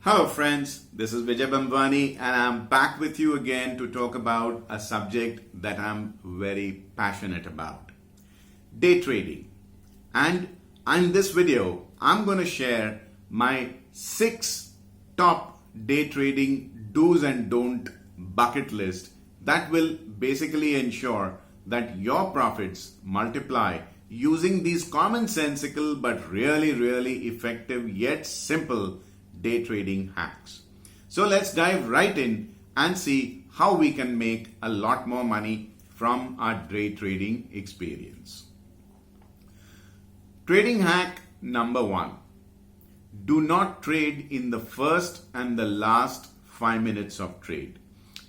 Hello friends, this is Vijay Bambani and I'm back with you again to talk about a subject that I'm very passionate about. Day trading. And in this video, I'm going to share my 6 top day trading do's and don't bucket list that will basically ensure that your profits multiply using these commonsensical but really effective yet simple day trading hacks. So let's dive right in and see how we can make a lot more money from our day trading experience. Trading hack number 1. Do not trade in the first and the last 5 minutes of trade.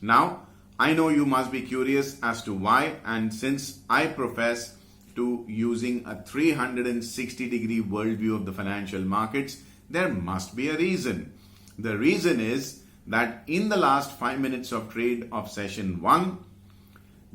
Now, I know you must be curious as to why, and since I profess to using a 360-degree worldview of the financial markets, there must be a reason. The reason is that in the last 5 minutes of trade of session 1,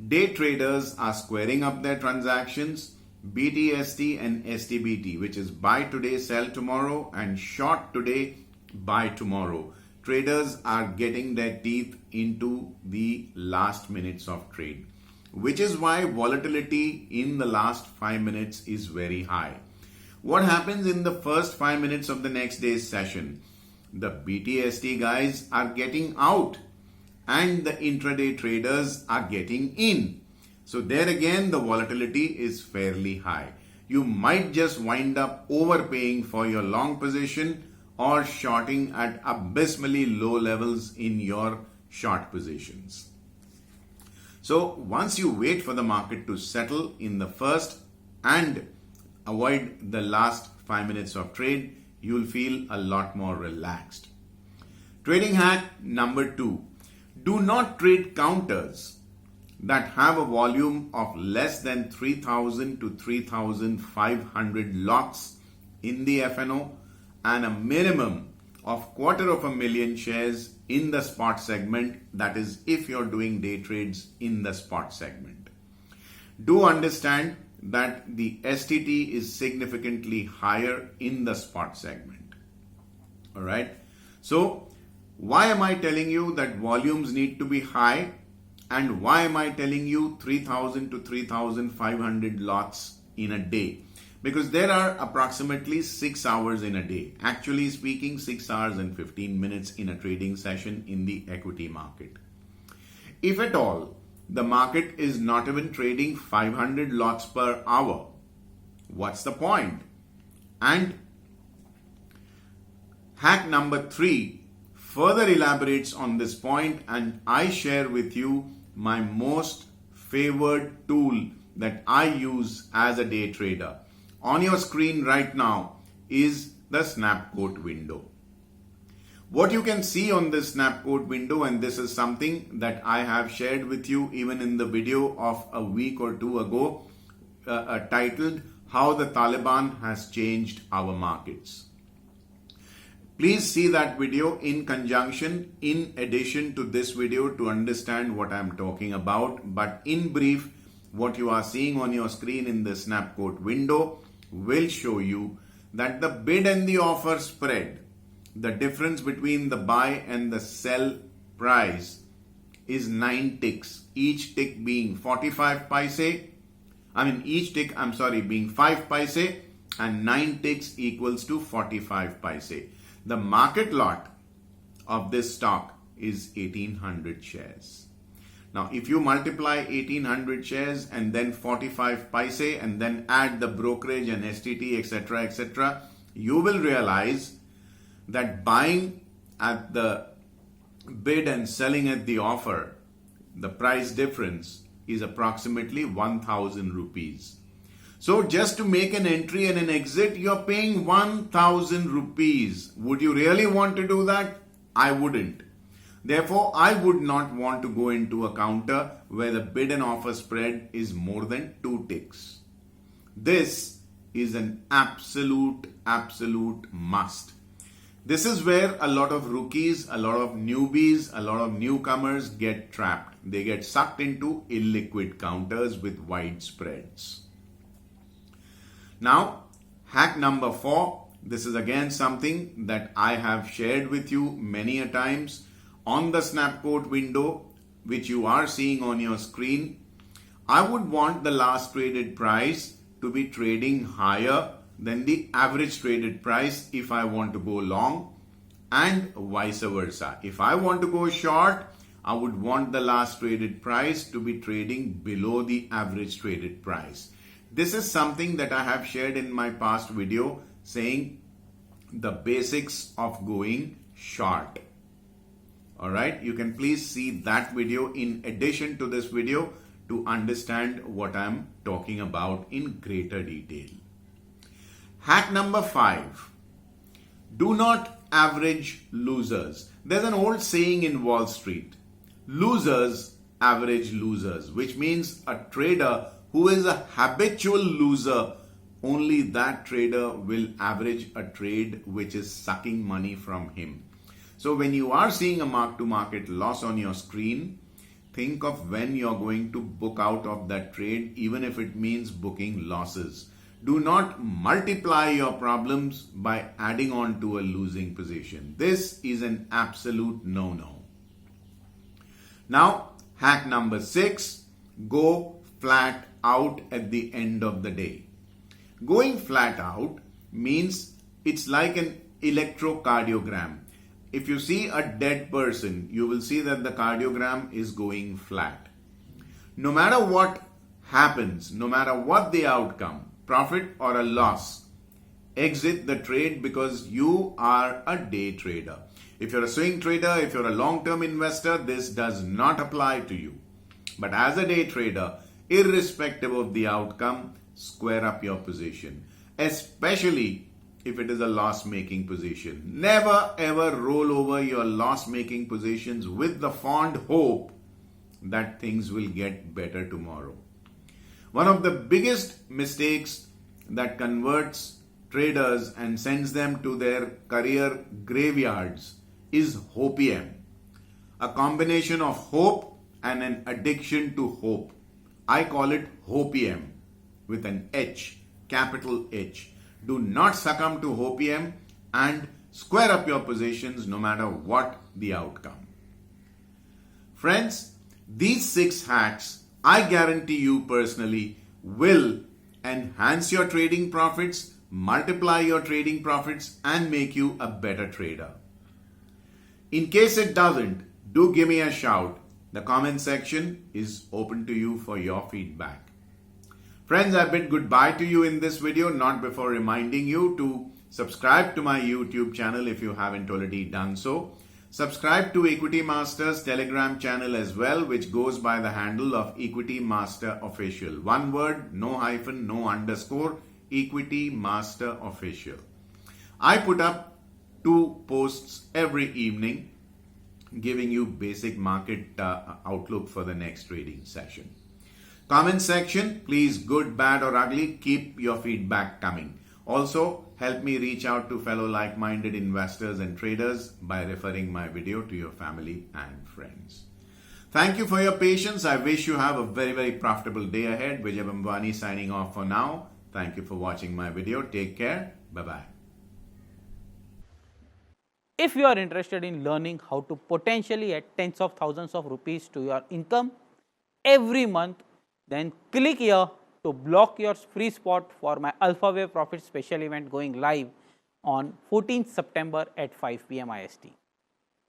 day traders are squaring up their transactions, BTST and STBT, which is buy today, sell tomorrow, and short today, buy tomorrow. Traders are getting their teeth into the last minutes of trade, which is why volatility in the last 5 minutes is very high. What happens in the first 5 minutes of the next day's session? The BTST guys are getting out and the intraday traders are getting in. So there again, the volatility is fairly high. You might just wind up overpaying for your long position or shorting at abysmally low levels in your short positions. So once you wait for the market to settle in the first and avoid the last 5 minutes of trade, you'll feel a lot more relaxed. Trading hack number 2. Do not trade counters that have a volume of less than 3,000 to 3,500 lots in the FNO and a minimum of 250,000 shares in the spot segment. That is, if you're doing day trades in the spot segment. Do understand that the STT is significantly higher in the spot segment. All right. So why am I telling you that volumes need to be high, and why am I telling you 3,000 to 3,500 lots in a day? Because there are approximately 6 hours in a day. Actually speaking, 6 hours and 15 minutes in a trading session in the equity market. If at all, the market is not even trading 500 lots per hour, what's the point? And hack number 3 further elaborates on this point, and I share with you my most favored tool that I use as a day trader. On your screen right now is the snapquote window. What you can see on this snapquote window, and this is something that I have shared with you even in the video of a week or two ago, titled How the Taliban Has Changed Our Markets. Please see that video in conjunction, in addition to this video, to understand what I'm talking about. But in brief, what you are seeing on your screen in the snapquote window will show you that the bid and the offer spread, the difference between the buy and the sell price, is 9 ticks, each tick being 45 paise. Being 5 paise, and 9 ticks equals to 45 paise. The market lot of this stock is 1800 shares. Now, if you multiply 1800 shares and then 45 paise and then add the brokerage and STT, etc., you will realize that buying at the bid and selling at the offer, the price difference is approximately 1,000 rupees. So just to make an entry and an exit, you're paying 1,000 rupees. Would you really want to do that? I wouldn't. Therefore, I would not want to go into a counter where the bid and offer spread is more than 2 ticks. This is an absolute must. This is where a lot of rookies, a lot of newbies, a lot of newcomers get trapped. They get sucked into illiquid counters with wide spreads. Now, hack number 4 This is again something that I have shared with you many a times on the snapquote window, which you are seeing on your screen. I would want the last traded price to be trading higher than the average traded price if I want to go long, and vice versa. If I want to go short, I would want the last traded price to be trading below the average traded price. This is something that I have shared in my past video saying the basics of going short. Alright, you can please see that video in addition to this video to understand what I'm talking about in greater detail. Hack number 5. Do not average losers. There's an old saying in Wall Street, losers average losers, which means a trader who is a habitual loser, only that trader will average a trade which is sucking money from him. So when you are seeing a mark-to-market loss on your screen, think of when you're going to book out of that trade, even if it means booking losses. Do not multiply your problems by adding on to a losing position. This is an absolute no-no. Now, hack number 6, go flat out at the end of the day. Going flat out means it's like an electrocardiogram. If you see a dead person, you will see that the cardiogram is going flat. No matter what happens, no matter what the outcome, profit or a loss, exit the trade because you are a day trader. If you're a swing trader, if you're a long-term investor, this does not apply to you. But as a day trader, irrespective of the outcome, square up your position, especially if it is a loss-making position. Never ever roll over your loss-making positions with the fond hope that things will get better tomorrow. One of the biggest mistakes that converts traders and sends them to their career graveyards is hopium, a combination of hope and an addiction to hope. I call it hopium with an H, capital H. Do not succumb to hopium and square up your positions no matter what the outcome. Friends, these 6 hacks, I guarantee you personally, will enhance your trading profits, multiply your trading profits, and make you a better trader. In case it doesn't, do give me a shout. The comment section is open to you for your feedback. Friends, I bid goodbye to you in this video, not before reminding you to subscribe to my YouTube channel if you haven't already done so. Subscribe to Equity Master's Telegram channel as well, which goes by the handle of Equity Master Official. One word, no hyphen, no underscore, Equity Master Official. I put up 2 posts every evening giving you basic market outlook for the next trading session. Comment section, please, good, bad or ugly, keep your feedback coming. Also, help me reach out to fellow like-minded investors and traders by referring my video to your family and friends. Thank you for your patience. I wish you have a very, very profitable day ahead. Vijay Bambwani signing off for now. Thank you for watching my video. Take care. Bye-bye. If you are interested in learning how to potentially add tens of thousands of rupees to your income every month, then click here to block your free spot for my Alpha Wave Profit special event going live on 14th September at 5 p.m. IST.